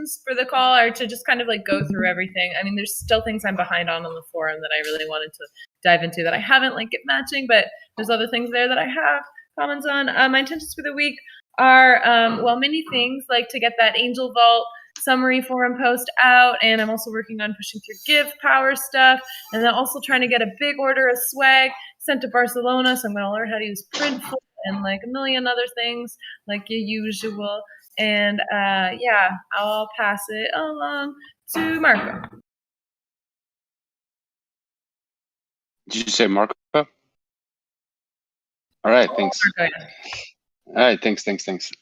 intentions for the call are to just kind of like go through everything. I mean, there's still things I'm behind on the forum that I really wanted to dive into that I haven't, like Gift matching, but there's other things there that I have comments on. My intentions for the week are, many things, like to get that Angel Vault summary forum post out, and I'm also working on pushing through Give Power stuff, and then also trying to get a big order of swag sent to Barcelona, so I'm going to learn how to use Printful and like a million other things like usual. And I'll pass it along to Marco. Did you say Marco? All right, thanks. Marco, yeah. All right, thanks.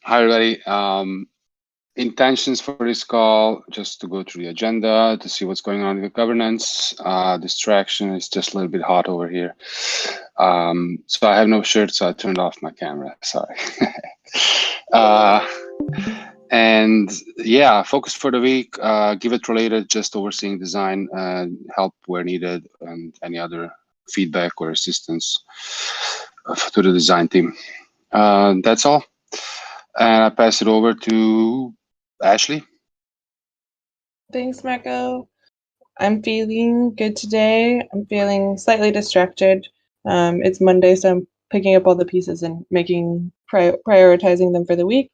Hi, everybody. Intentions for this call, just to go through the agenda, to see what's going on with governance. Distraction is just a little bit hot over here. So I have no shirt, so I turned off my camera, sorry. And yeah, focus for the week, Giveth related, just overseeing design, help where needed, and any other feedback or assistance to the design team. That's all. And I pass it over to Ashley. Thanks, Marco. I'm feeling good today. I'm feeling slightly distracted. It's Monday, so I'm picking up all the pieces and prioritizing them for the week.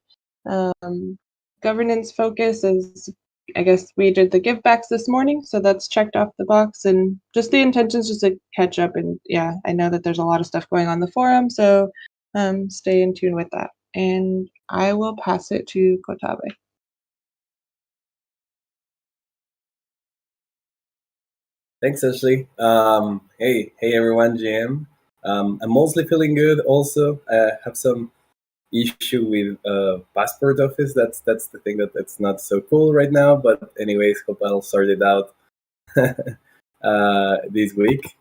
Governance focus is, I guess we did the give backs this morning, so that's checked off the box, and just the intentions just to catch up. And yeah, I know that there's a lot of stuff going on the forum, so stay in tune with that. And I will pass it to Kotabe. Thanks, Ashley. Hey everyone, JM. I'm mostly feeling good. Also, I have some issue with passport office. That's the thing that's not so cool right now. But anyways, hope I'll sort it out this week.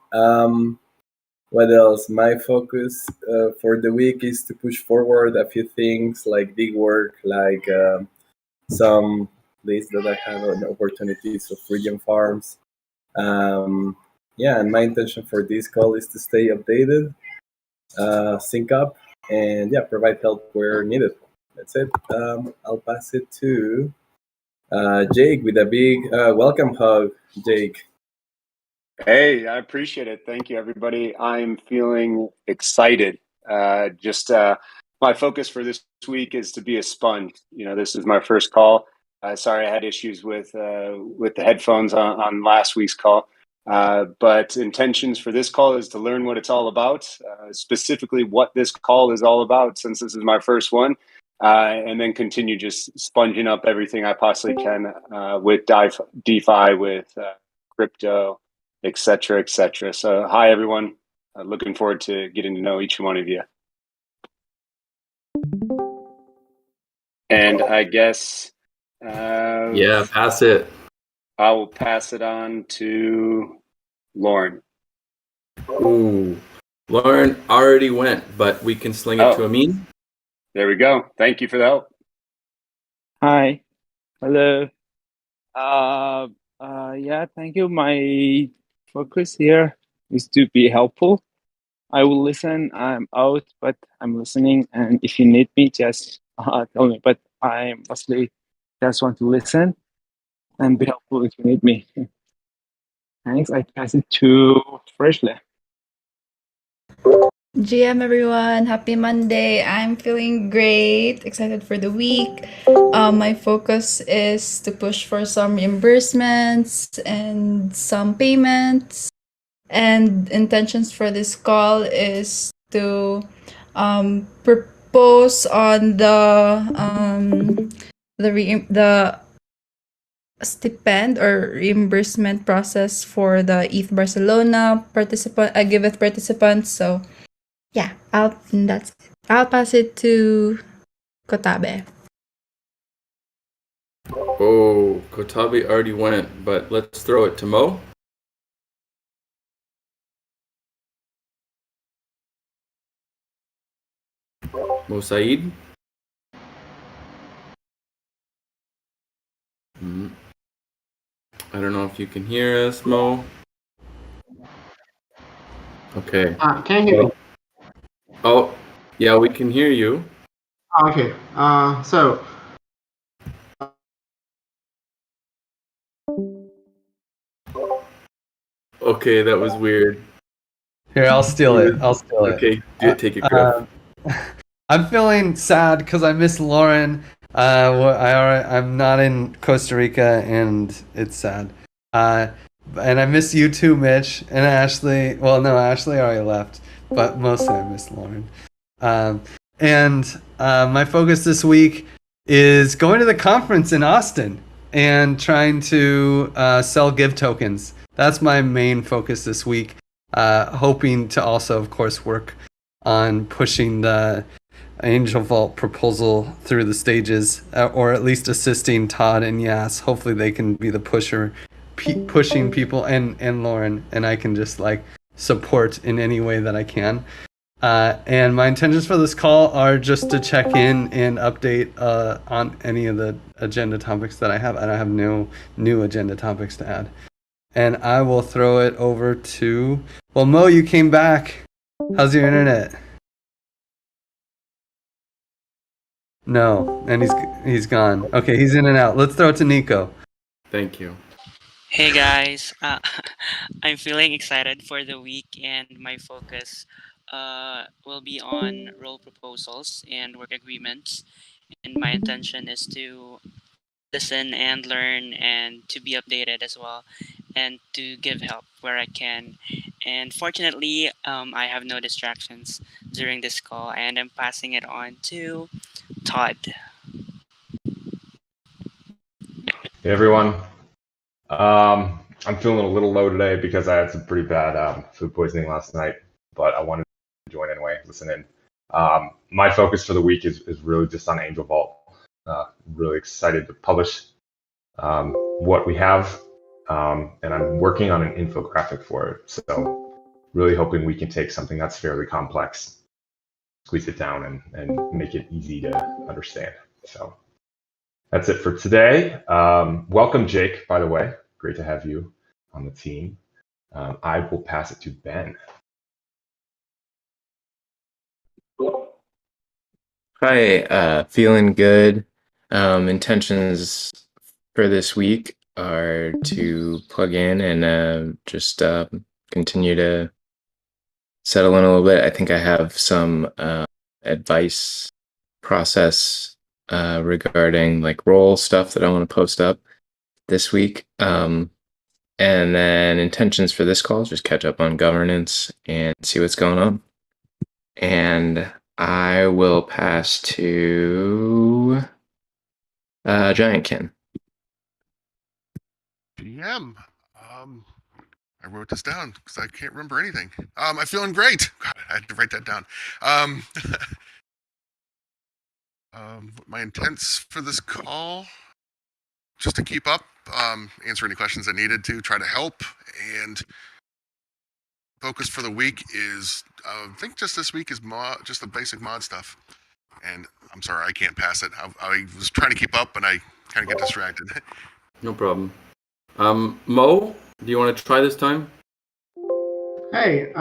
What else? My focus for the week is to push forward a few things like big work, like some lists that I have on opportunities of region farms. And my intention for this call is to stay updated, sync up, and provide help where needed. That's it. I'll pass it to Jake with a big welcome hug. Jake. Hey, I appreciate it. Thank you, everybody. I'm feeling excited. My focus for this week is to be a sponge. This is my first call. Sorry, I had issues with the headphones on last week's call. But intentions for this call is to learn what it's all about, specifically what this call is all about, since this is my first one, and then continue just sponging up everything I possibly can with DeFi, with crypto, etc., etc. So, hi, everyone. Looking forward to getting to know each one of you. And I guess... pass it. I will pass it on to Lauren. Ooh, Lauren already went, but we can sling it to Amin. There we go. Thank you for the help. Hi. Hello. Thank you. My focus here is to be helpful. I will listen. I'm out, but I'm listening. And if you need me, just tell me. But I mostly just want to listen and be helpful if you need me. Thanks. I pass it to Freshly. GM everyone, happy Monday. I'm feeling great, excited for the week. My focus is to push for some reimbursements and some payments. And intentions for this call is to propose on the stipend or reimbursement process for the ETH Barcelona Giveth participants. So yeah, I'll pass it to Kotabe. Oh, Kotabe already went, but let's throw it to Mo. Mo Said. I don't know if you can hear us, Mo. Okay. Can you hear me? Oh, yeah, we can hear you. Okay. So Okay, that was weird. Here, I'll steal it. Okay, take it, Griff. I'm feeling sad because I miss Lauren. I'm not in Costa Rica, and it's sad. And I miss you too, Mitch and Ashley. Well, no, Ashley already left, but mostly I miss Lauren. And my focus this week is going to the conference in Austin and trying to sell Give tokens. That's my main focus this week. Hoping to also, of course, work on pushing the Angel Vault proposal through the stages, or at least assisting Todd and Yas. Hopefully they can be the pushing people and Lauren, and I can just like support in any way that I can. And my intentions for this call are just to check in and update on any of the agenda topics that I have. I don't have no new agenda topics to add. And I will throw it over to... Well, Mo, you came back. How's your internet? No, and he's gone. Okay, he's in and out. Let's throw it to Nico. Thank you. Hey guys, I'm feeling excited for the week, and my focus will be on role proposals and work agreements. And my intention is to listen and learn and to be updated as well, and to give help where I can. And fortunately, I have no distractions during this call, and I'm passing it on to Todd. Hey everyone. I'm feeling a little low today because I had some pretty bad food poisoning last night, but I wanted to join anyway, listen in. My focus for the week is really just on Angel Vault. Really excited to publish what we have, and I'm working on an infographic for it. So really hoping we can take something that's fairly complex, squeeze it down and make it easy to understand. So that's it for today. Welcome, Jake, by the way. Great to have you on the team. I will pass it to Ben. Hi, feeling good. Intentions for this week are to plug in and just continue to settle in a little bit. I think I have some advice process regarding like role stuff that I want to post up this week. And then intentions for this call is just catch up on governance and see what's going on. And I will pass to Giantkin. GM. I wrote this down because I can't remember anything. I'm feeling great. God, I had to write that down. My intents for this call, just to keep up, answer any questions I needed to, try to help, and focus for the week is, I think just this week is just the basic mod stuff. And I'm sorry, I can't pass it. I was trying to keep up, and I kind of get distracted. No problem. Mo, do you want to try this time? Hey,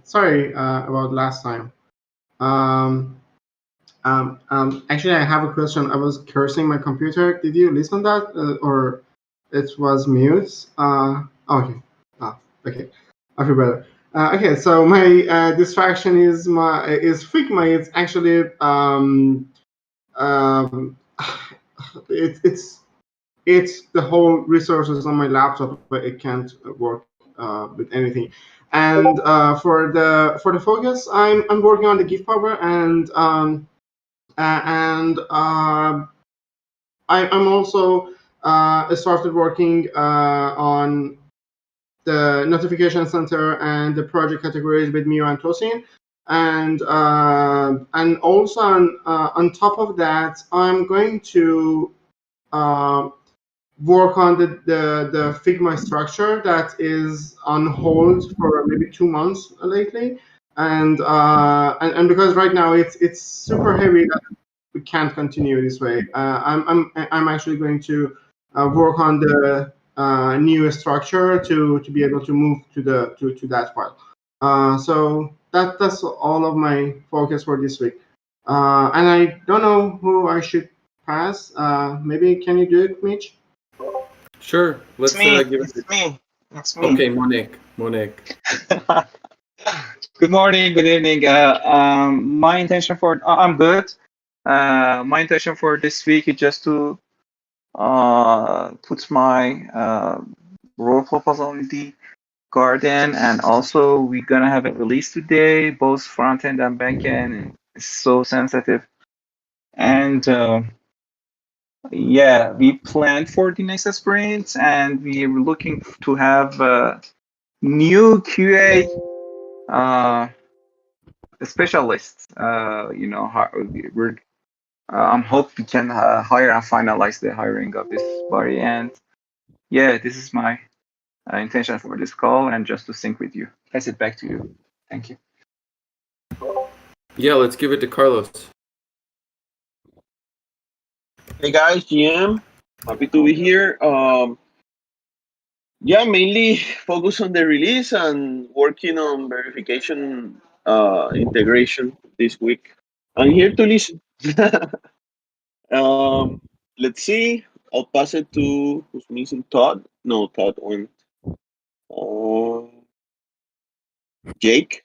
sorry about last time. Actually, I have a question. I was cursing my computer. Did you listen to that, or it was mute? Okay. Okay. I feel better. Okay, so my distraction is Figma. It's actually it's the whole resources on my laptop, but it can't work with anything. And for the focus, I'm working on the Give Power, and I'm also started working on the notification center and the project categories with Mio and Tosin, and also on top of that, I'm going to work on the Figma structure that is on hold for maybe 2 months lately, and because right now it's super heavy that we can't continue this way. I'm actually going to work on the new structure to be able to move to that file. So that's all of my focus for this week. And I don't know who I should pass. Maybe can you do it, Mitch? Sure. Let's It's me. give It's me. That's me. Okay, Monique. Good morning, good evening. My intention for I'm good. My intention for this week is just to put my role proposal in the garden, and also we're gonna have a release today, both front end and back end. It's so sensitive, and yeah, we planned for the next sprint, and we're looking to have new QA specialists. We're I'm hope we can hire and finalize the hiring of this body. And yeah, this is my intention for this call, and just to sync with you. Pass it back to you. Thank you. Yeah, let's give it to Carlos. Hey guys, GM, happy to be here. Yeah, mainly focus on the release and working on verification integration this week. I'm here to listen. Let's see. I'll pass it to who's missing. Todd. No, Todd went. Jake.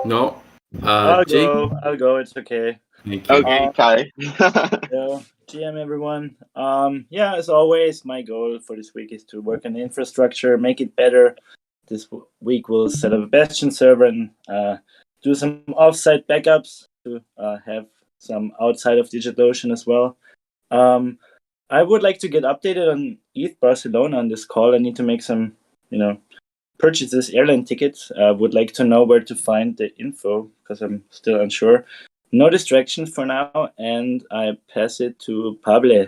No. I'll Jake. go. I'll go. It's okay. Thank you. Okay, Kai. So, GM everyone. Yeah, as always, my goal for this week is to work on the infrastructure, make it better. This week we'll set up a Bastion server and do some offsite backups to have some outside of DigitalOcean as well. I would like to get updated on ETH Barcelona on this call. I need to make some, purchases, airline tickets. Would like to know where to find the info because I'm still unsure. No distractions for now, and I pass it to Pablo.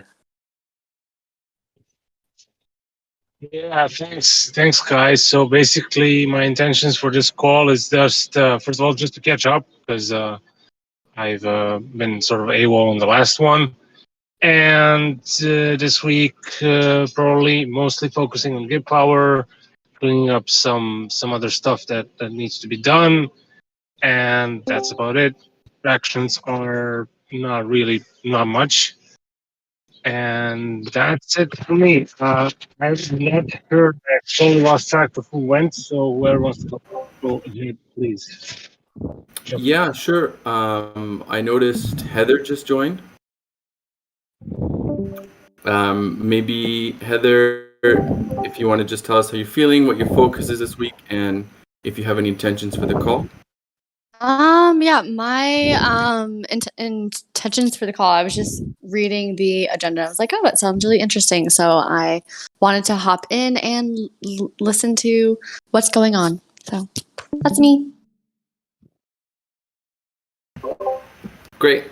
Yeah, thanks, guys. So basically, my intentions for this call is just, first of all, just to catch up because I've been sort of AWOL on the last one, and this week probably mostly focusing on GitPower, cleaning up some other stuff that needs to be done, and that's about it. Actions are not much. And that's it for me. I'm not sure. I totally lost track of who went. So whoever wants to go ahead, please. Yeah, sure. I noticed Heather just joined. Maybe Heather, if you want to just tell us how you're feeling, what your focus is this week, and if you have any intentions for the call. Yeah, my intentions for the call, I was just reading the agenda. I was like, oh, it sounds really interesting. So I wanted to hop in and listen to what's going on. So that's me. Great.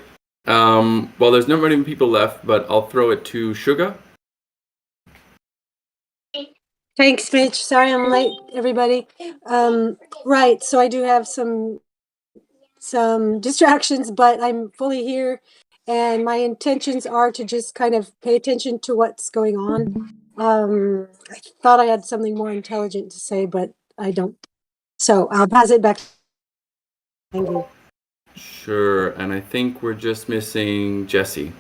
Well, there's not many people left, but I'll throw it to Suga. Thanks, Mitch. Sorry I'm late, everybody. Right, so I do have some distractions, but I'm fully here, and my intentions are to just kind of pay attention to what's going on. I thought I had something more intelligent to say, but I don't. So I'll pass it back. Thank you. Sure, and I think we're just missing Jesse.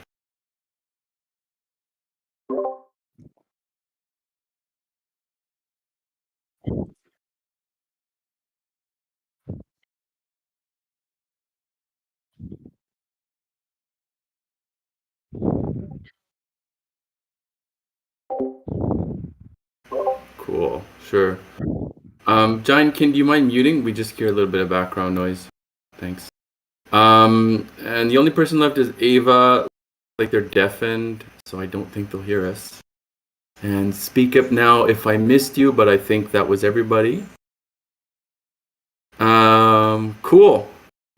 Cool, sure. Giant, do you mind muting? We just hear a little bit of background noise. Thanks. And the only person left is Ava. Like they're deafened, so I don't think they'll hear us. And speak up now if I missed you, but I think that was everybody. Cool.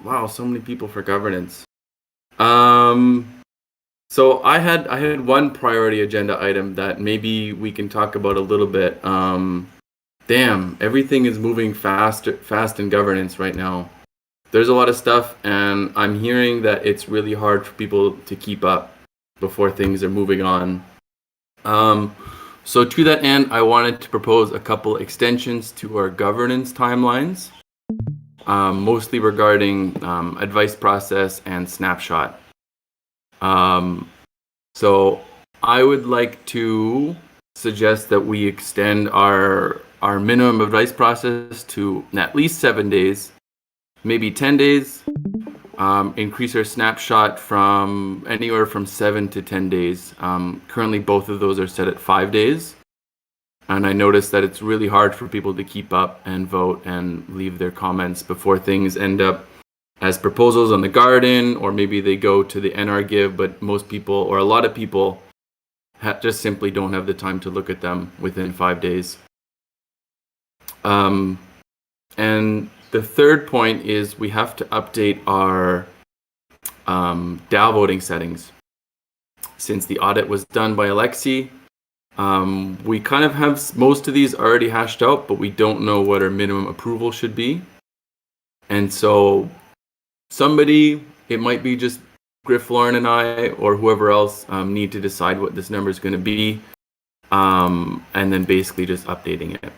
Wow, so many people for governance. So I had one priority agenda item that maybe we can talk about a little bit. Damn, everything is moving fast in governance right now. There's a lot of stuff, and I'm hearing that it's really hard for people to keep up before things are moving on. So to that end, I wanted to propose a couple extensions to our governance timelines, mostly regarding advice process and snapshot. So I would like to suggest that we extend our minimum advice process to at least 7 days, maybe 10 days. Increase our snapshot from anywhere from 7 to 10 days. Currently, both of those are set at 5 days. And I noticed that it's really hard for people to keep up and vote and leave their comments before things end up as proposals on the garden, or maybe they go to the NR Give, but most people, or a lot of people, just simply don't have the time to look at them within 5 days. And the third point is we have to update our DAO voting settings. Since the audit was done by Alexi, we kind of have most of these already hashed out, but we don't know what our minimum approval should be. And so somebody, it might be just Griff, Lauren, and I, or whoever else, need to decide what this number is going to be, and then basically just updating it.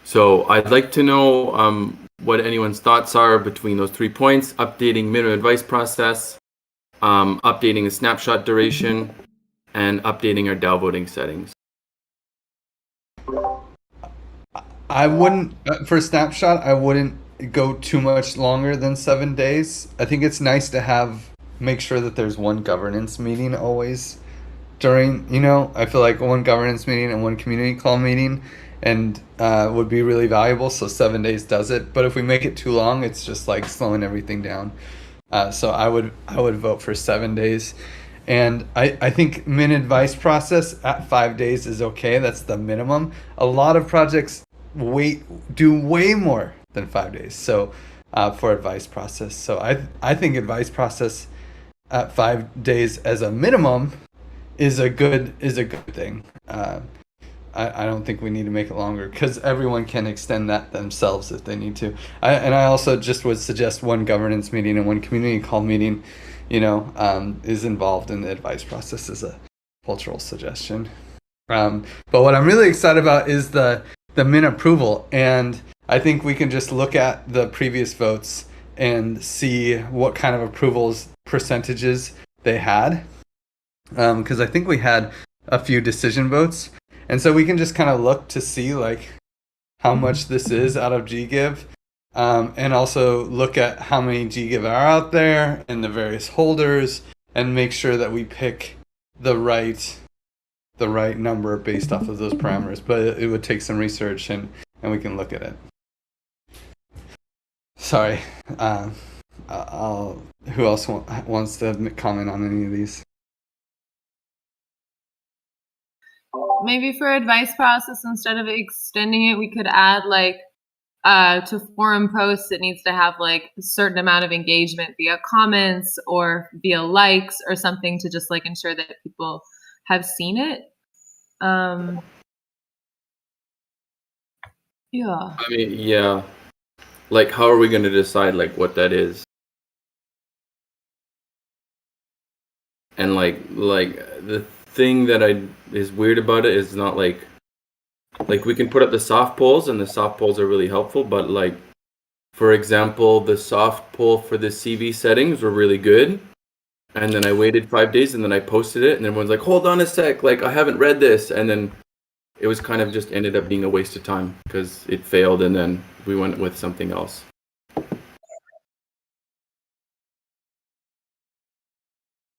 So I'd like to know what anyone's thoughts are between those 3 points: updating minimum advice process, updating the snapshot duration, and updating our DAO voting settings. I wouldn't, for snapshot, I wouldn't go too much longer than 7 days. I think it's nice to make sure that there's one governance meeting always during, I feel like one governance meeting and one community call meeting and would be really valuable. So 7 days does it. But if we make it too long, it's just like slowing everything down. So I would vote for 7 days. And I think min advice process at 5 days is okay. That's the minimum. A lot of projects do way more than 5 days. So for advice process. So I think advice process at 5 days as a minimum is a good thing. I don't think we need to make it longer because everyone can extend that themselves if they need to. I also just would suggest one governance meeting and one community call meeting, is involved in the advice process as a cultural suggestion. But what I'm really excited about is the min approval. And I think we can just look at the previous votes and see what kind of approvals percentages they had. Because I think we had a few decision votes. And so we can just kind of look to see like how much this is out of GGive, and also look at how many GGive are out there and the various holders, and make sure that we pick the right number based off of those parameters. But it would take some research, and we can look at it. Sorry, who else wants to comment on any of these? Maybe for advice process, instead of extending it, we could add to forum posts, it needs to have a certain amount of engagement via comments or via likes or something to just ensure that people have seen it. Yeah. I mean, yeah. How are we going to decide what that is? And the thing that is weird about it is not we can put up the soft polls, and the soft polls are really helpful, but for example, the soft poll for the CV settings were really good, and then I waited 5 days and then I posted it, and everyone's like, hold on a sec, I haven't read this, and then it was kind of just ended up being a waste of time because it failed, and then we went with something else.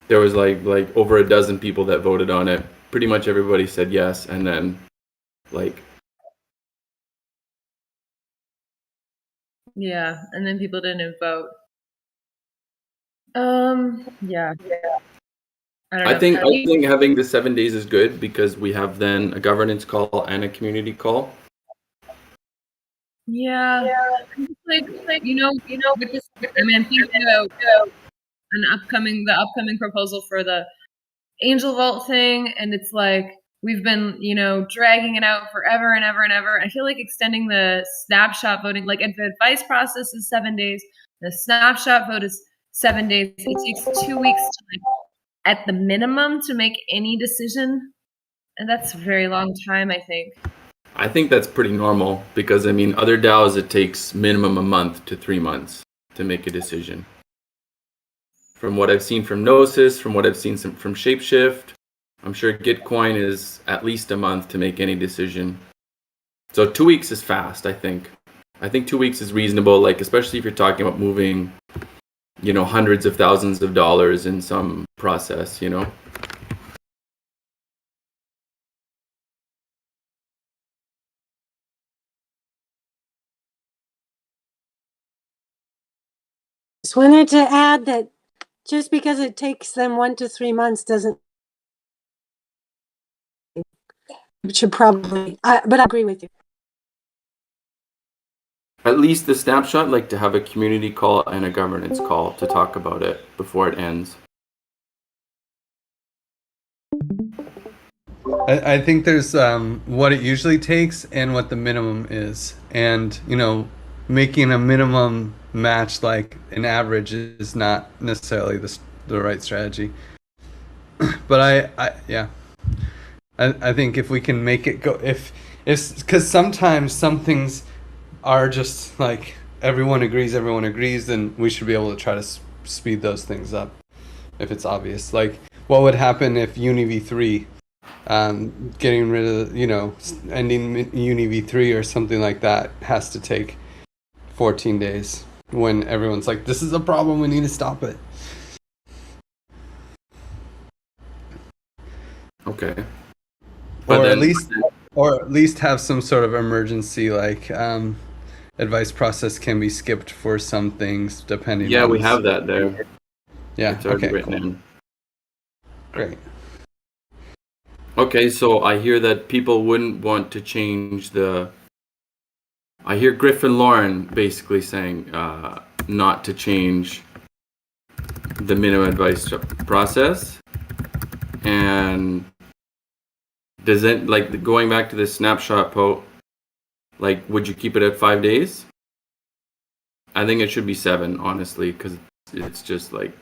There was over a dozen people that voted on it. Pretty much everybody said yes, and then yeah, and then people didn't vote. Yeah. I think having the 7 days is good because we have then a governance call and a community call. Yeah. With this, I'm thinking about the upcoming proposal for the Angel Vault thing, and it's we've been, dragging it out forever and ever and ever. I feel like extending the snapshot voting, if the advice process is 7 days, the snapshot vote is 7 days. It takes 2 weeks to, at the minimum, to make any decision, and that's a very long time, I think. I think that's pretty normal because other DAOs it takes minimum a month to 3 months to make a decision. From what I've seen from Gnosis, from what I've seen from Shapeshift, I'm sure Gitcoin is at least a month to make any decision. So 2 weeks is fast, I think. I think 2 weeks is reasonable, like especially if you're talking about moving, hundreds of thousands of dollars in some process, Just wanted to add that just because it takes them 1 to 3 months doesn't. It should probably, but I agree with you. At least the snapshot, like to have a community call and a governance call to talk about it before it ends. I think there's what it usually takes and what the minimum is, and making a minimum match like an average is not necessarily the right strategy. But I think if we can make it go, if because sometimes some things are just like everyone agrees, then we should be able to try to speed those things up if it's obvious. Like what would happen if UniV3 getting rid of, ending UniV3 or something like that has to take 14 days when everyone's like, this is a problem, we need to stop it. Okay. Or at least have some sort of emergency, like advice process can be skipped for some things depending. Yeah, on we have that there. Yeah, it's already okay, written cool. in. Great. Okay, so I hear that people wouldn't want to change I hear Griffin Lauren basically saying not to change the minimum advice process. And does it, like, going back to the snapshot like, would you keep it at 5 days? I think it should be 7, honestly, because it's just like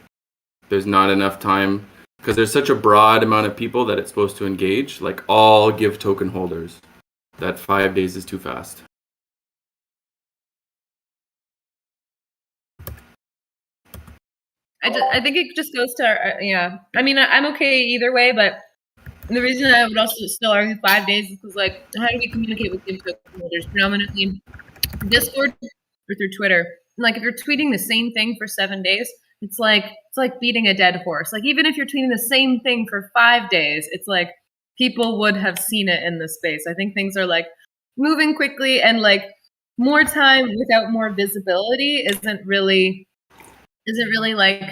there's not enough time, because there's such a broad amount of people that it's supposed to engage, like all Give token holders, that 5 days is too fast. I think it just goes to yeah. I mean, I'm okay either way, but the reason I would also still argue 5 days is because, like, how do we communicate with Give token holders? Predominantly Discord or through Twitter. And, like, if you're tweeting the same thing for 7 days, it's like beating a dead horse. Like, even if you're tweeting the same thing for 5 days, it's like people would have seen it in the space. I think things are like moving quickly, and like more time without more visibility isn't really like,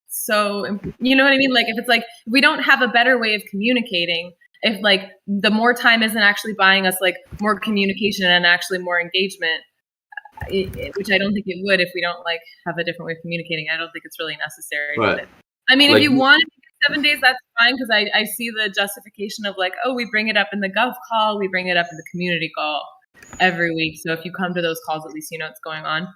so, you know what I mean? Like, if it's like, if we don't have a better way of communicating, if like the more time isn't actually buying us like more communication and actually more engagement, which I don't think it would if we don't like have a different way of communicating. I don't think it's really necessary. Right. But I mean, Like, if you want to make it 7 days, that's fine, because I see the justification of like, oh, we bring it up in the Gov call, we bring it up in the community call every week. So if you come to those calls, at least you know what's going on.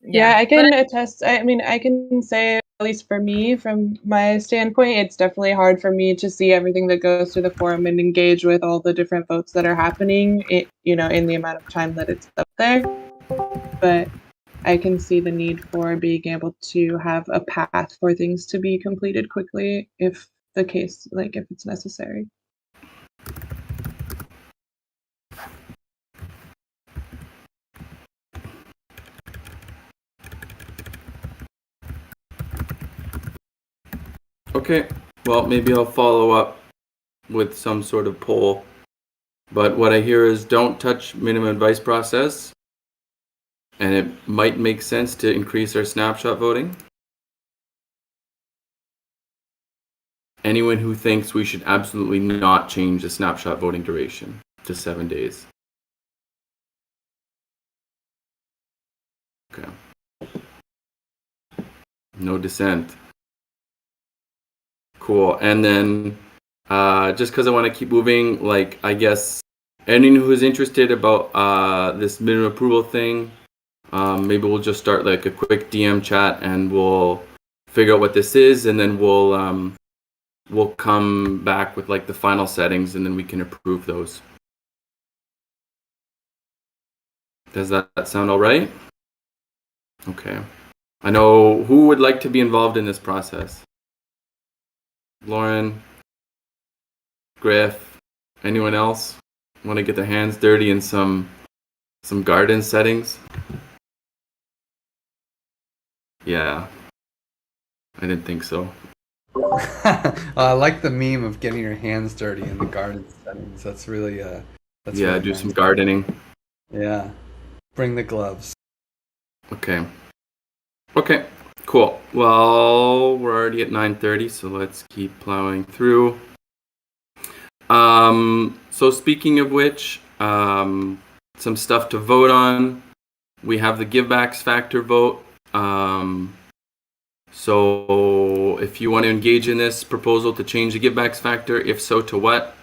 Yeah, I can attest. I mean, I can say, at least for me, from my standpoint, it's definitely hard for me to see everything that goes through the forum and engage with all the different votes that are happening, in the amount of time that it's up there. But I can see the need for being able to have a path for things to be completed quickly if it's necessary. Okay, well, maybe I'll follow up with some sort of poll. But what I hear is don't touch minimum advice process. And it might make sense to increase our snapshot voting. Anyone who thinks we should absolutely not change the snapshot voting duration to 7 days. Okay. No dissent. Cool. And then just because I want to keep moving, like, I guess anyone who's interested about this minimum approval thing, maybe we'll just start like a quick DM chat and we'll figure out what this is, and then we'll come back with like the final settings, and then we can approve those. Does that sound all right? Okay. I know who would like to be involved in this process. Lauren, Griff, anyone else want to get their hands dirty in some garden settings? Yeah, I didn't think so. I like the meme of getting your hands dirty in the garden settings. That's really that's Yeah, really do nice. some gardening. Yeah, bring the gloves. Okay. Okay, cool. Well, we're already at 9:30, so let's keep plowing through. So speaking of which, some stuff to vote on. We have the givebacks factor vote. So if you want to engage in this proposal to change the givebacks factor, if so, to what?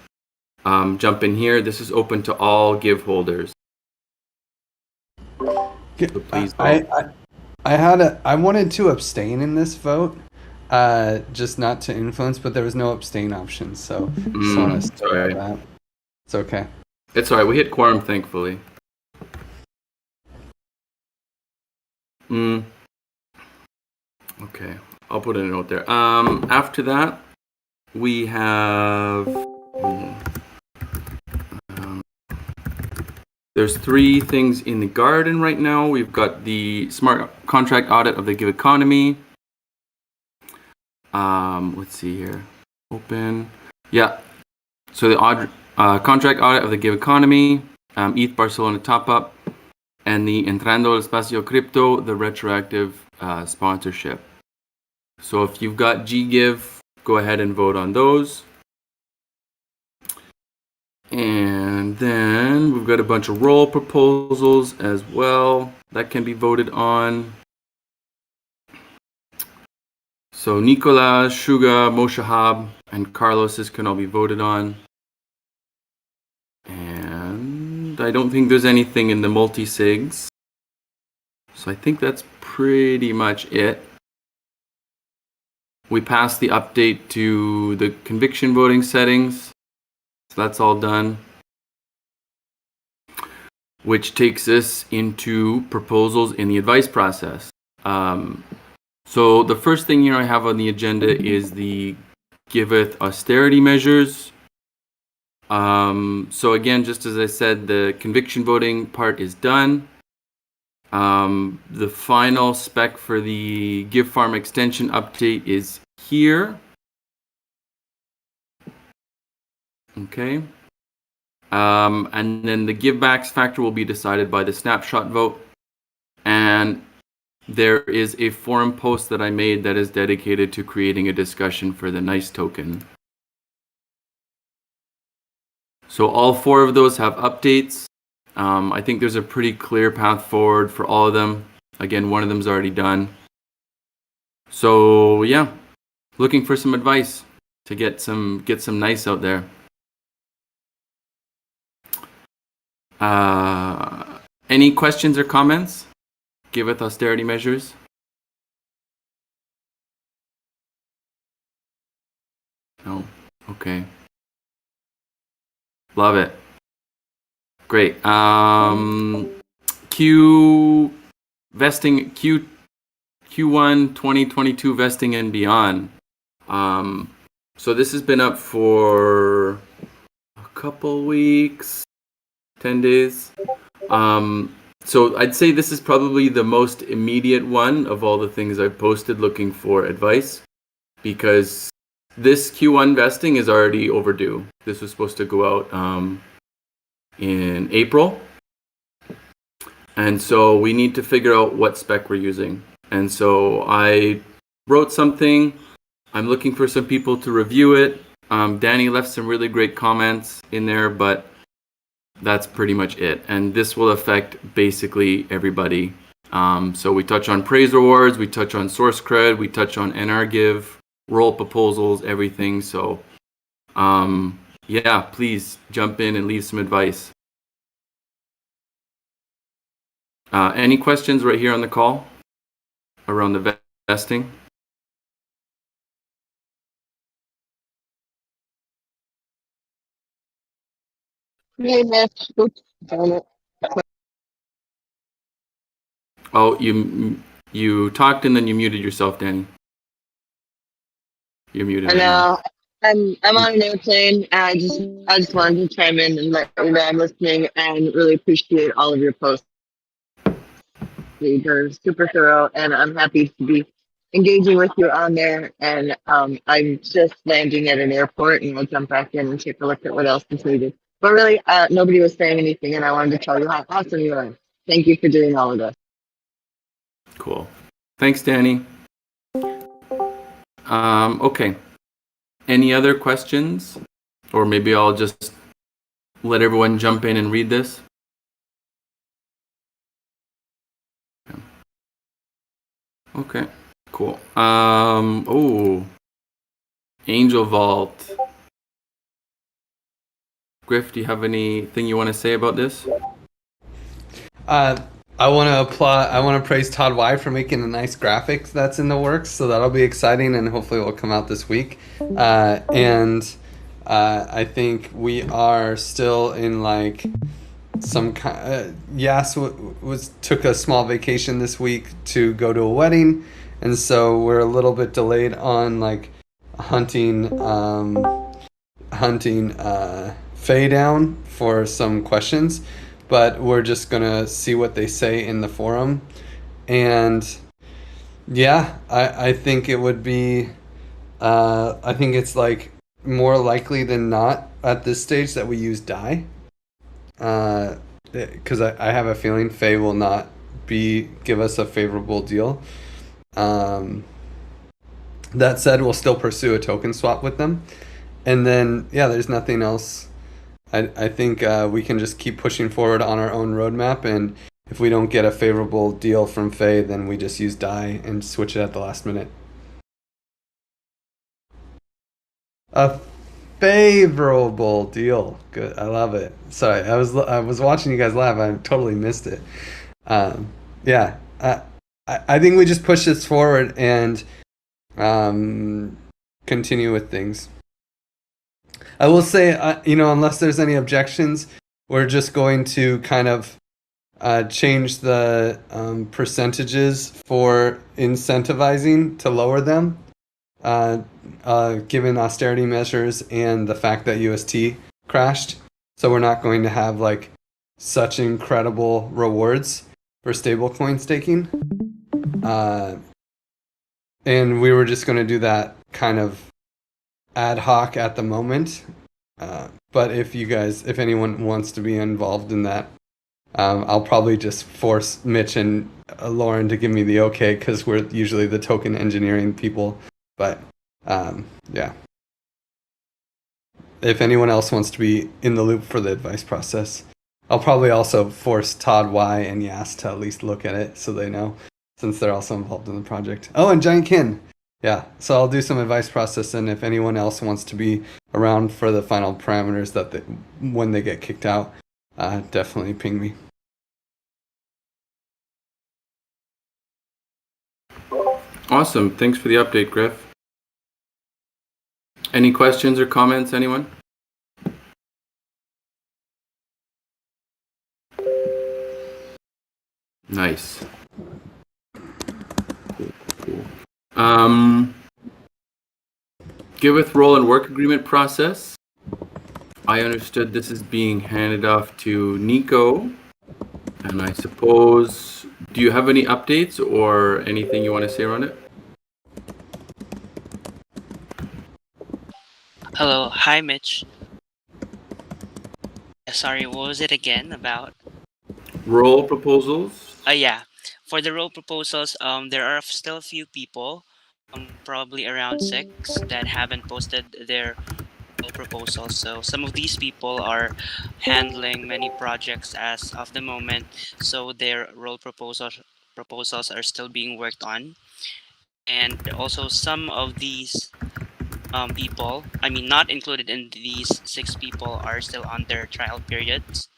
Jump in here. This is open to all give holders. So please vote. I wanted to abstain in this vote, just not to influence, but there was no abstain option, so just want to sorry. that. It's okay. It's alright. We hit quorum, thankfully. Okay, I'll put in a note there. After that, we have. There's 3 things in the garden right now. We've got the smart contract audit of the Give economy. Let's see here. Open. Yeah. So the contract audit of the Give economy, ETH Barcelona top up, and the Entrando al Espacio Crypto, the retroactive sponsorship. So if you've got GGive, go ahead and vote on those. And then we've got a bunch of role proposals as well that can be voted on. So Nicola, Shuga, Moshahab, and Carlos's can all be voted on. And I don't think there's anything in the multi-sigs. So I think that's pretty much it. We passed the update to the conviction voting settings. So that's all done. Which takes us into proposals in the advice process. So the first thing here I have on the agenda is the Giveth austerity measures. So again, just as I said, the conviction voting part is done. The final spec for the Give Farm extension update is here. Okay. And then the givebacks factor will be decided by the snapshot vote. And there is a forum post that I made that is dedicated to creating a discussion for the NICE token. So all 4 of those have updates. I think there's a pretty clear path forward for all of them. Again, one of them's already done. So yeah, looking for some advice to get some NICE out there. Any questions or comments? Giveth austerity measures. No. Okay. Love it. Great. Q vesting Q Q1 2022 vesting and beyond. So this has been up for a couple weeks, 10 days. So I'd say this is probably the most immediate one of all the things I've posted looking for advice, because this Q1 vesting is already overdue. This was supposed to go out in April. And so we need to figure out what spec we're using. And so I wrote something. I'm looking for some people to review it. Danny left some really great comments in there, but that's pretty much it. And this will affect basically everybody. So we touch on praise rewards, we touch on source cred, we touch on NR give, role proposals, everything. So yeah, please jump in and leave some advice. Any questions right here on the call around the vesting? Oh, you talked and then you muted yourself, Danny. You're muted I right now. know. I'm on an airplane, and I just wanted to chime in and let you know I'm listening and really appreciate all of your posts. They're super thorough, and I'm happy to be engaging with you on there. And I'm just landing at an airport, and I'll jump back in and take a look at what else is needed. But really, nobody was saying anything, and I wanted to tell you how awesome you are. Thank you for doing all of this. Cool. Thanks, Danny. Okay. Any other questions? Or maybe I'll just let everyone jump in and read this. Okay, cool. Oh, Angel Vault. Griff, do you have anything you want to say about this? I want to applaud. I want to praise Todd Y for making a nice graphics that's in the works. So that'll be exciting, and hopefully it will come out this week. I think we are still in like some kind. Yas took a small vacation this week to go to a wedding, and so we're a little bit delayed on like hunting Faye down for some questions. But we're just gonna see what they say in the forum, and yeah, I think it would be, I think it's like more likely than not at this stage that we use die, because I have a feeling Faye will not give us a favorable deal. That said, we'll still pursue a token swap with them, and then yeah, there's nothing else. I think we can just keep pushing forward on our own roadmap, and if we don't get a favorable deal from Faye, then we just use die and switch it at the last minute. A favorable deal. Good. I love it. Sorry, I was watching you guys laugh. I totally missed it. Yeah. I think we just push this forward and continue with things. I will say, unless there's any objections, we're just going to kind of change the percentages for incentivizing to lower them, given austerity measures and the fact that UST crashed. So we're not going to have like such incredible rewards for stablecoin staking. And we were just going to do that kind of ad hoc at the moment, but if anyone wants to be involved in that, I'll probably just force Mitch and Lauren to give me the okay, because we're usually the token engineering people. But yeah, if anyone else wants to be in the loop for the advice process, I'll probably also force Todd Y and Yas to at least look at it so they know, since they're also involved in the project. Oh, and Giant Kin. Yeah, so I'll do some advice process, and if anyone else wants to be around for the final parameters when they get kicked out, definitely ping me. Awesome. Thanks for the update, Griff. Any questions or comments, anyone? Nice. Cool. Giveth role and work agreement process. I understood this is being handed off to Nico, and I suppose, do you have any updates or anything you want to say around it? Hello, hi Mitch. Sorry, what was it again about? Role proposals? Yeah, for the role proposals, there are still a few people, probably around 6, that haven't posted their role proposals. So some of these people are handling many projects as of the moment, so their role proposals are still being worked on. And also some of these people, I mean not included in these 6 people, are still on their trial periods.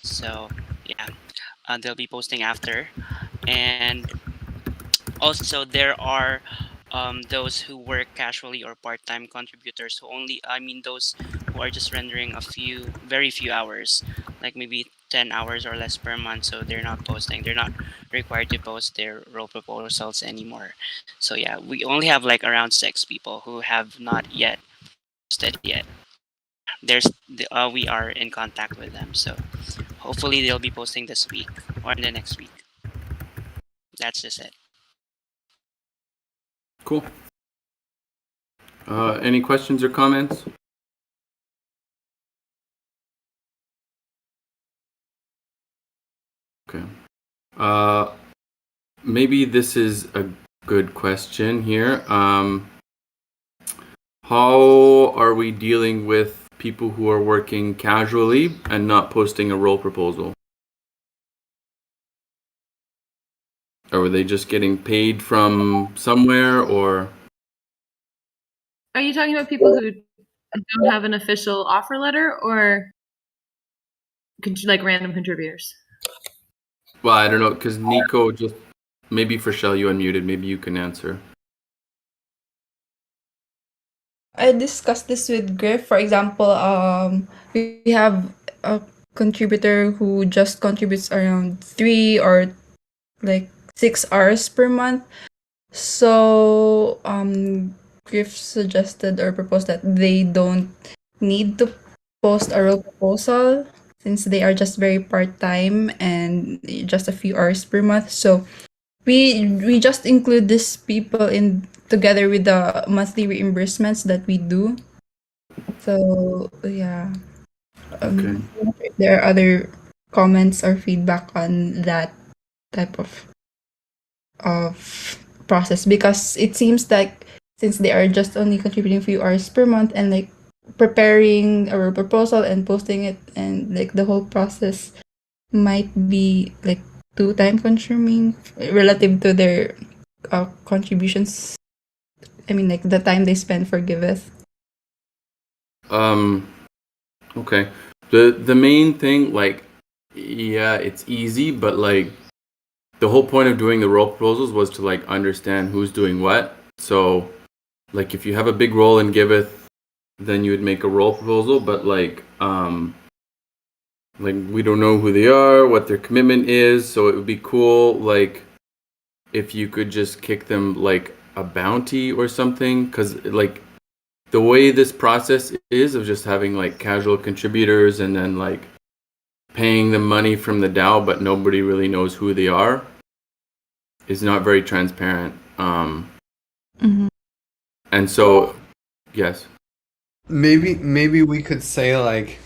So yeah, they'll be posting after. And also there are those who work casually or part-time contributors who those who are just rendering very few hours, like maybe 10 hours or less per month. So they're not required to post their role proposals anymore. So yeah, we only have like around 6 people who have not yet posted yet. We are in contact with them. So hopefully they'll be posting this week or in the next week. That's just it. Cool. Any questions or comments? Okay. Maybe this is a good question here. How are we dealing with people who are working casually and not posting a role proposal? Or are they just getting paid from somewhere, or? Are you talking about people who don't have an official offer letter, or like random contributors? Well, I don't know, because Nico just, maybe for Shell, you unmuted. Maybe you can answer. I discussed this with Griff. For example, we have a contributor who just contributes around 3 or like 6 hours per month. So Griff suggested or proposed that they don't need to post a role proposal since they are just very part-time and just a few hours per month. So we just include these people in together with the monthly reimbursements that we do. So yeah. Okay. If there are other comments or feedback on that type of process, because it seems like since they are just only contributing a few hours per month and like preparing a proposal and posting it and like the whole process might be like too time consuming relative to their contributions. I mean, like the time they spend for Giveth. Okay. The main thing, like, yeah, it's easy, but like the whole point of doing the role proposals was to like understand who's doing what. So like if you have a big role in Giveth, then you would make a role proposal, but like we don't know who they are, what their commitment is, so it would be cool like if you could just kick them like a bounty or something, because like the way this process is of just having like casual contributors and then like paying them money from the DAO but nobody really knows who they are is not very transparent. And so yes, maybe we could say like,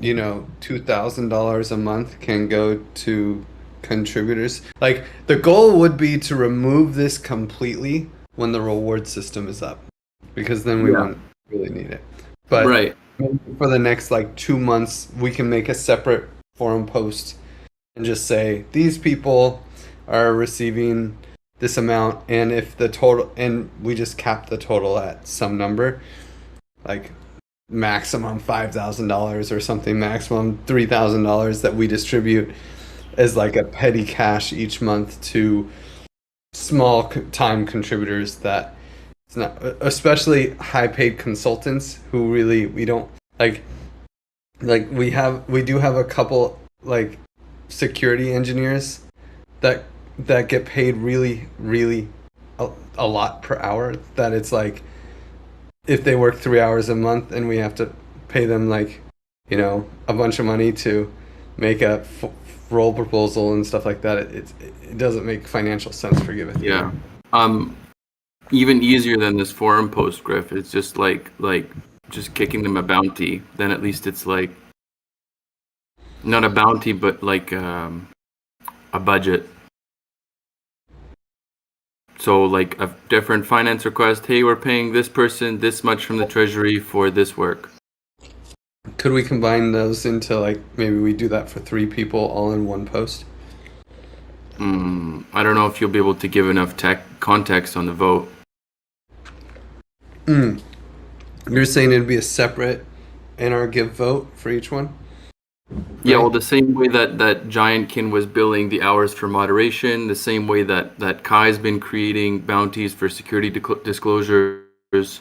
you know, $2,000 a month can go to contributors. Like the goal would be to remove this completely when the reward system is up, because then we won't really need it. But right. maybe for the next like 2 months, we can make a separate forum post and just say these people are receiving this amount, and if the total, and we just cap the total at some number, like maximum $5,000 or something, maximum $3,000 that we distribute as like a petty cash each month to small time contributors that it's not, especially high paid consultants who really we don't like we do have a couple like security engineers that get paid really a lot per hour, that it's like if they work 3 hours a month and we have to pay them like, you know, a bunch of money to make a role proposal and stuff like that, it doesn't make financial sense for Giveth. Yeah. Even easier than this forum post, Griff. It's just like just kicking them a bounty. Then at least it's like not a bounty, but like a budget. So like a different finance request. Hey, we're paying this person this much from the treasury for this work. Could we combine those into like maybe we do that for 3 people all in one post? I don't know if you'll be able to give enough context on the vote. You're saying it'd be a separate NR give vote for each one? Yeah, well, the same way that Giantkin was billing the hours for moderation, the same way that Kai's been creating bounties for security disclosures.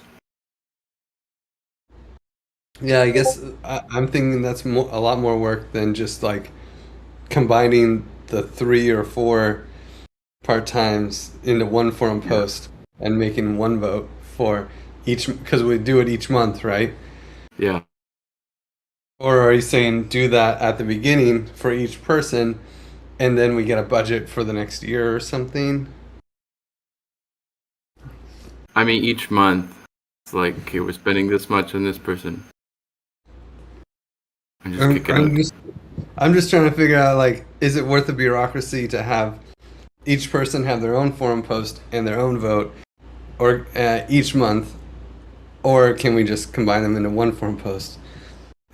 Yeah, I guess I'm thinking that's a lot more work than just like combining the 3 or 4 part-times into one forum post and making one vote for each, because we do it each month, right? Yeah. Or are you saying do that at the beginning for each person and then we get a budget for the next year or something? I mean, each month, it's like, okay, we're spending this much on this person. And just kick it out. I'm just trying to figure out, like, is it worth the bureaucracy to have each person have their own forum post and their own vote, or each month, or can we just combine them into one forum post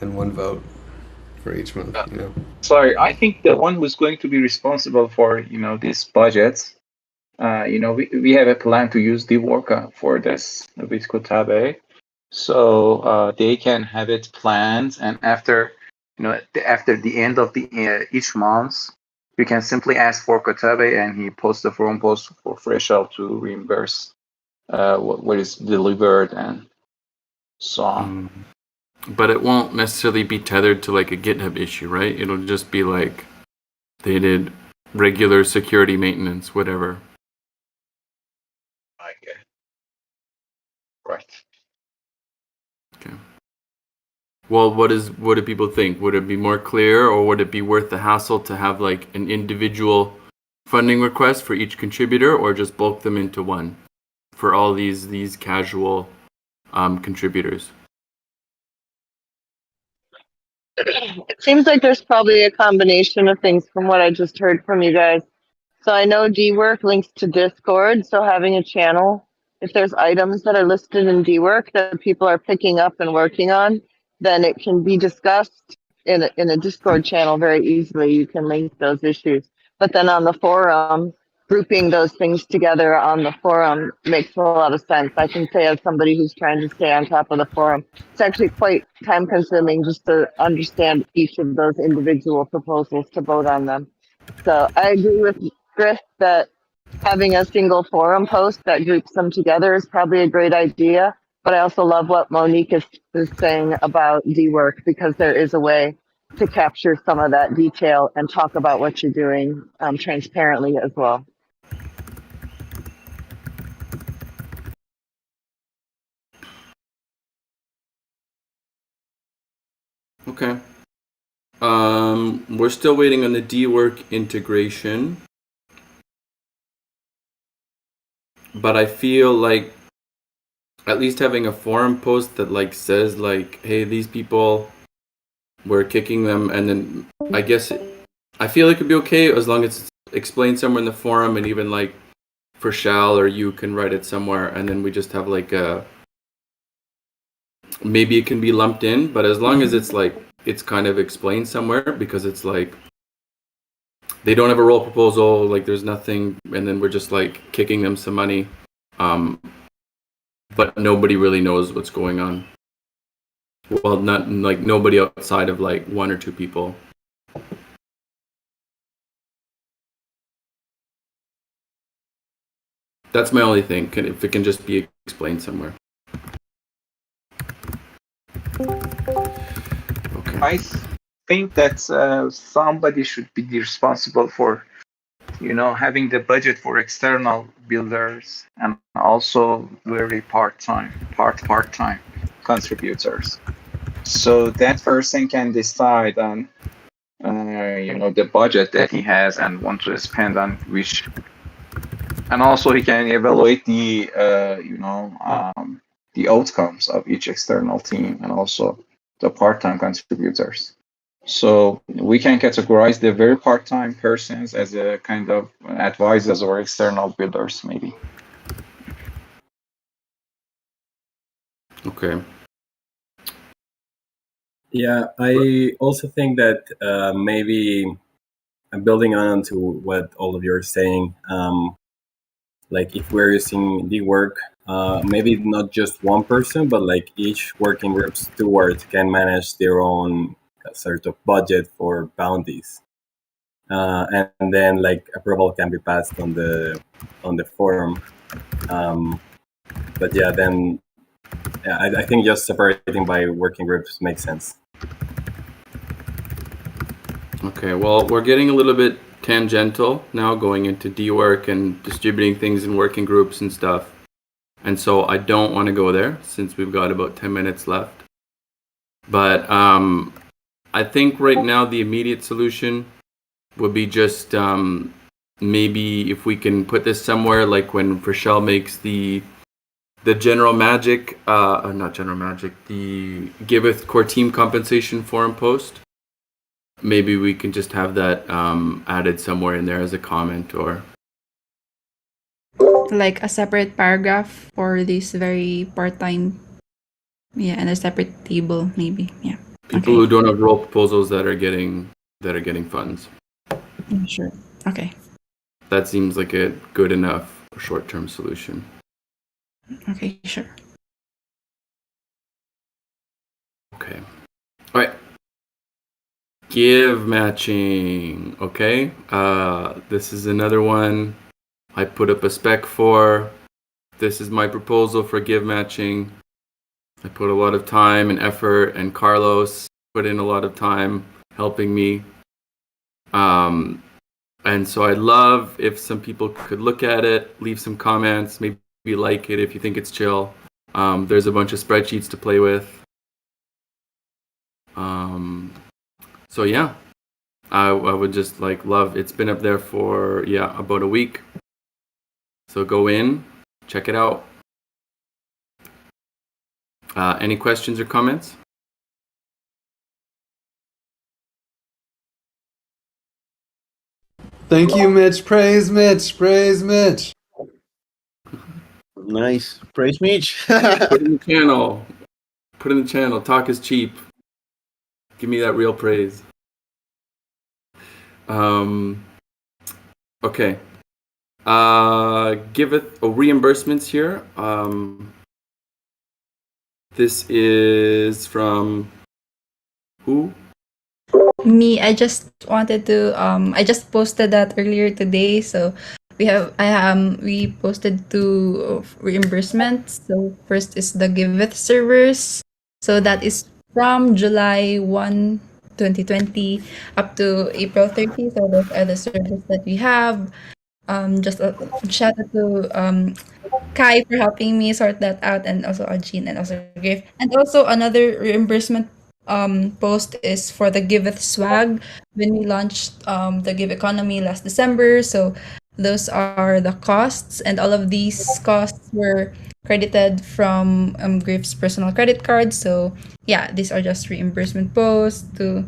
and one vote for each month? You know. Sorry, I think the one who's going to be responsible for these budgets, we have a plan to use Dworka for this with Kotabe, so they can have it planned, and after after the end of the each month, we can simply ask for Kotabe, and he posts the forum post for Freshell to reimburse what is delivered and so on. But it won't necessarily be tethered to like a GitHub issue, right? It'll just be like they did regular security maintenance, whatever. Okay. Right. Okay. Well, what do people think? Would it be more clear, or would it be worth the hassle to have like an individual funding request for each contributor, or just bulk them into one for all these casual contributors? It seems like there's probably a combination of things from what I just heard from you guys. So I know DWork links to Discord, so having a channel, if there's items that are listed in DWork that people are picking up and working on, then it can be discussed in a Discord channel very easily. You can link those issues. But then on the forum, grouping those things together on the forum makes a lot of sense. I can say as somebody who's trying to stay on top of the forum, it's actually quite time consuming just to understand each of those individual proposals to vote on them. So I agree with Griff that having a single forum post that groups them together is probably a great idea. But I also love what Monique is saying about DWork, because there is a way to capture some of that detail and talk about what you're doing transparently as well. Okay. We're still waiting on the DWork integration. But I feel like at least having a forum post that like says like, hey, these people, we're kicking them, and then I guess I feel it could be okay as long as it's explained somewhere in the forum, and even like for Shal or you can write it somewhere, and then we just have like a, maybe it can be lumped in, but as long as it's like it's kind of explained somewhere, because it's like they don't have a role proposal, like there's nothing, and then we're just like kicking them some money, but nobody really knows what's going on. Well, not like nobody outside of like 1 or 2 people. That's my only thing. If it can just be explained somewhere. Okay. I think that somebody should be responsible for, having the budget for external builders and also very part-time contributors. So that person can decide on, the budget that he has and want to spend on which, and also he can evaluate the, the outcomes of each external team and also the part-time contributors. So we can categorize the very part-time persons as a kind of advisors or external builders, maybe. Okay. Yeah, I also think that maybe I'm building on to what all of you are saying. Like if we're using DWork, maybe not just one person, but like each working group steward can manage their own sort of budget for bounties, and then like approval can be passed on the forum. But yeah, then I think just separating by working groups makes sense. Okay, well, we're getting a little bit tangential now, going into D-work and distributing things in working groups and stuff. And so I don't want to go there since we've got about 10 minutes left. But I think right now the immediate solution would be just maybe if we can put this somewhere, like when Rochelle makes the general magic, not general magic, the Giveth core team compensation forum post. Maybe we can just have that added somewhere in there as a comment, or like a separate paragraph for this very part-time, and a separate table maybe. people who don't have role proposals that are getting funds. Sure. Okay. That seems like a good enough short-term solution. Okay, sure. Okay. All right. Give matching. Okay. This is another one I put up a spec for. This is my proposal for give matching. I put a lot of time and effort, and Carlos put in a lot of time helping me. And so I'd love if some people could look at it, leave some comments, maybe like it if you think it's chill. There's a bunch of spreadsheets to play with. So yeah, I would just love. It's been up there for about a week. So go in, check it out. Any questions or comments? Thank you, Mitch. Praise Mitch. Praise Mitch. Nice. Praise Mitch. Put in the channel. Put in the channel. Talk is cheap. Give me that real praise. Okay. Giveth reimbursements here. This is from who? Me, I just wanted to I just posted that earlier today, so we posted 2 reimbursements. So first is the Giveth servers. So that is from July 1, 2020 up to April 30. So those are the servers that we have. Just a shout out to Kai for helping me sort that out, and also Ajin and also Griff. And also another reimbursement post is for the Giveth swag when we launched the Give economy last December. So those are the costs, and all of these costs were credited from Griff's personal credit card. So yeah, these are just reimbursement posts to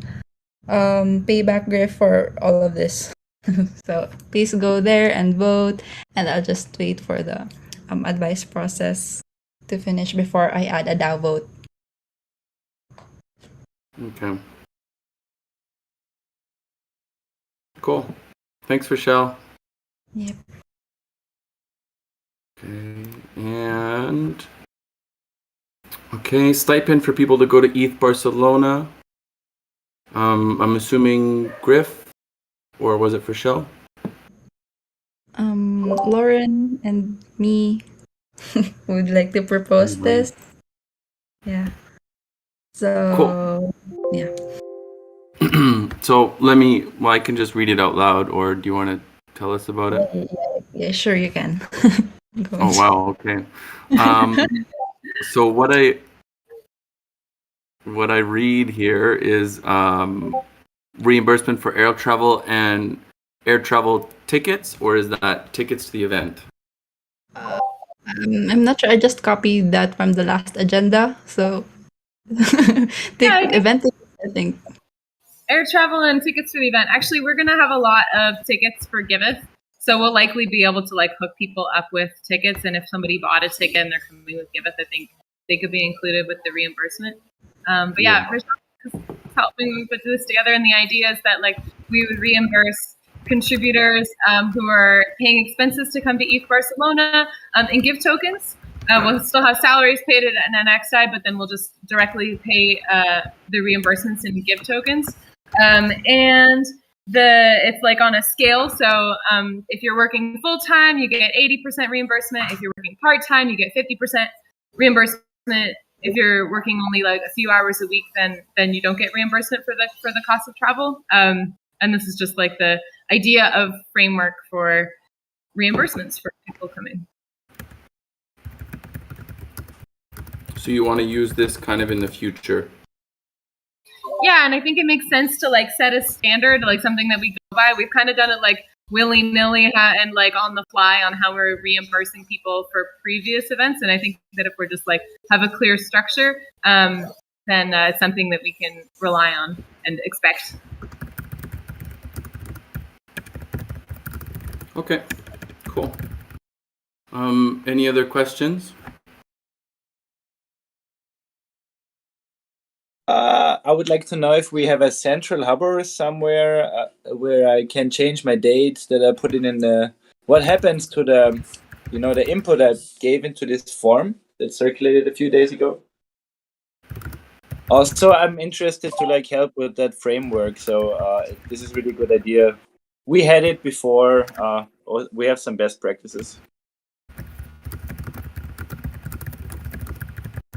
pay back Griff for all of this. So please go there and vote, and I'll just wait for the advice process to finish before I add a DAO vote. Okay. Cool. Thanks, Rochelle. Yep. Okay, and stipend for people to go to ETH Barcelona. I'm assuming Griff, or was it Rochelle? Lauren and me would like to propose this. Yeah. So Cool. yeah. So I can just read it out loud, or do you want to tell us about it? Yeah, sure you can. Go Oh on. wow, okay. So what I read here is reimbursement for air travel and air travel tickets, or is that tickets to the event? I'm not sure. I just copied that from the last agenda. So event tickets, I think. Air travel and tickets for the event. Actually, we're going to have a lot of tickets for Giveth. So we'll likely be able to hook people up with tickets. And if somebody bought a ticket and they're coming with Giveth, I think they could be included with the reimbursement. But yeah, Rochelle is helping me put this together. And the idea is that we would reimburse contributors who are paying expenses to come to ETH Barcelona and give tokens. We'll still have salaries paid at an NXI, but then we'll just directly pay the reimbursements in Give tokens. And it's like on a scale. So if you're working full time, you get 80% reimbursement. If you're working part time, you get 50% reimbursement. If you're working only like a few hours a week, then you don't get reimbursement for the cost of travel. And this is just like the idea of framework for reimbursements for people coming. So you want to use this kind of in the future? Yeah, and I think it makes sense to like set a standard, like something that we go by. We've kind of done it like willy-nilly and like on the fly on how we're reimbursing people for previous events. And I think that if we're just like have a clear structure, then it's something that we can rely on and expect. Okay, cool. Any other questions? I would like to know if we have a central hub or somewhere where I can change my dates that I put in the. What happens to the, the input I gave into this form that circulated a few days ago? Also, I'm interested to like help with that framework. So this is a really good idea. We had it before. We have some best practices.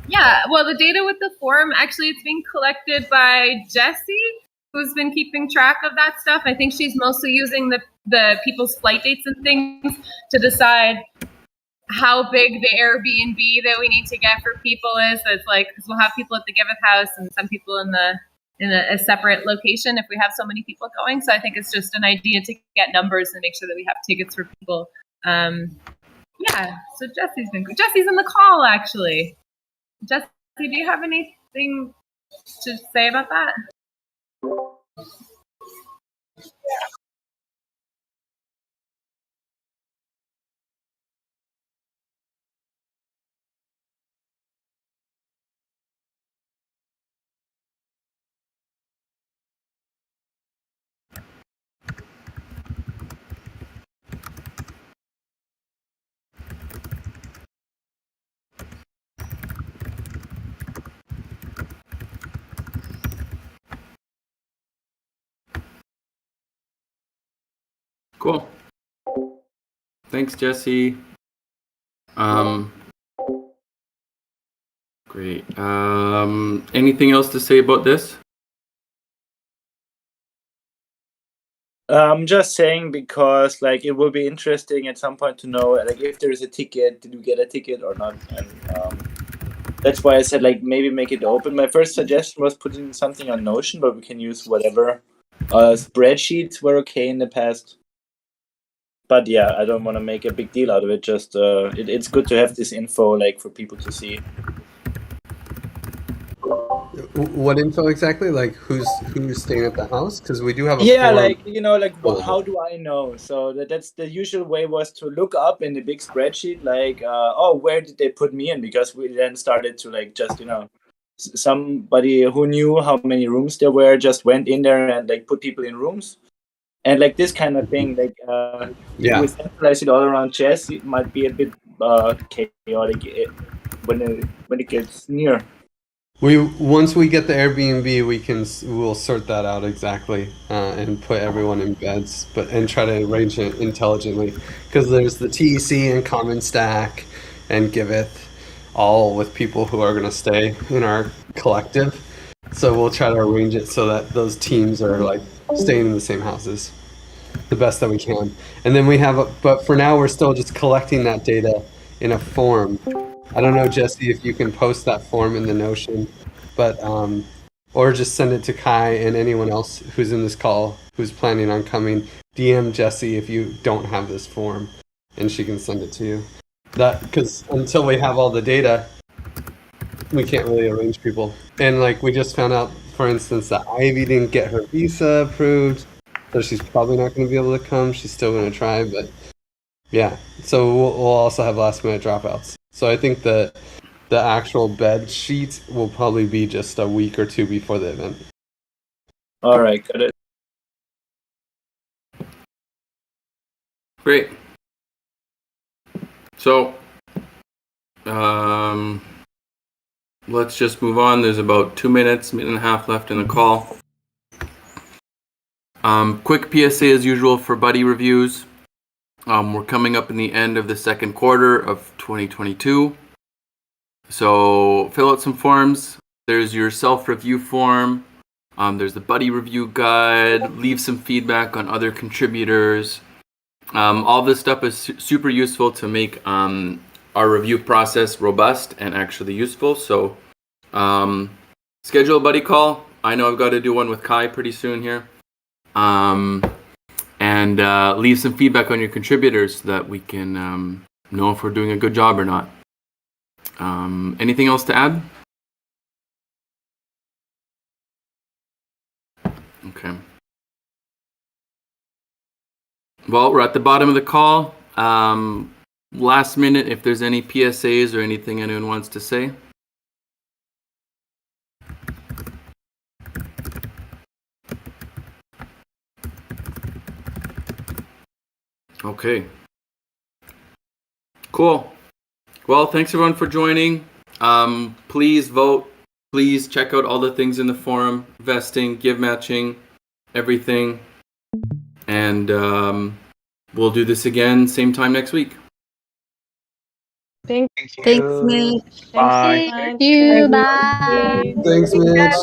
Yeah, well, the data with the forum, actually, it's being collected by Jessie, who's been keeping track of that stuff. I think she's mostly using the people's flight dates and things to decide how big the Airbnb that we need to get for people is. So it's like, because we'll have people at the Giveth house and some people in a separate location if we have so many people going. So I think it's just an idea to get numbers and make sure that we have tickets for people. Yeah, so Jessie's been good. Jessie's in the call, actually. Jessie, do you have anything to say about that? Cool. Thanks, Jesse. Great. Anything else to say about this? I'm just saying because like it will be interesting at some point to know like if there is a ticket, did we get a ticket or not? And that's why I said like maybe make it open. My first suggestion was putting something on Notion, but we can use whatever. Spreadsheets were okay in the past. But yeah, I don't want to make a big deal out of it. Just it's good to have this info like for people to see. What info exactly? Like who's staying at the house? Because we do have a Yeah, forum. like how do I know? So that's the usual way was to look up in the big spreadsheet, like where did they put me in? Because we then started to like just somebody who knew how many rooms there were just went in there and like put people in rooms, and like this kind of thing. Like if we centralize it all around chess, it might be a bit chaotic when it gets near. Once we get the Airbnb, we'll sort that out exactly and put everyone in beds, and try to arrange it intelligently. Because there's the TEC and Common Stack and Giveth, all with people who are going to stay in our collective. So we'll try to arrange it so that those teams are like staying in the same houses, the best that we can. And then but for now we're still just collecting that data in a form. I don't know, Jesse, if you can post that form in the Notion, but or just send it to Kai and anyone else who's in this call who's planning on coming. DM Jesse if you don't have this form, and she can send it to you. Because until we have all the data, we can't really arrange people. And like we just found out, for instance, that Ivy didn't get her visa approved, so she's probably not going to be able to come. She's still going to try, but yeah. So we'll also have last minute dropouts. So I think the actual bed sheet will probably be just a week or two before the event. All right, got it. Great. So let's just move on. There's about 2 minutes, minute and a half left in the call. Quick PSA as usual for buddy reviews. We're coming up in the end of the second quarter of 2022. So fill out some forms. There's your self-review form. There's the buddy review guide. Leave some feedback on other contributors. All this stuff is super useful to make our review process robust and actually useful. So schedule a buddy call. I know I've got to do one with Kai pretty soon here. And leave some feedback on your contributors so that we can know if we're doing a good job or not. Anything else to add? Okay. Well, we're at the bottom of the call. Last minute, if there's any PSAs or anything anyone wants to say. Okay. Cool. Well, thanks everyone for joining. Please vote. Please check out all the things in the forum, vesting, give matching, everything. And we'll do this again same time next week. Thank Thanks, Mitch. Bye. Thank you. Bye. Thanks, Mitch.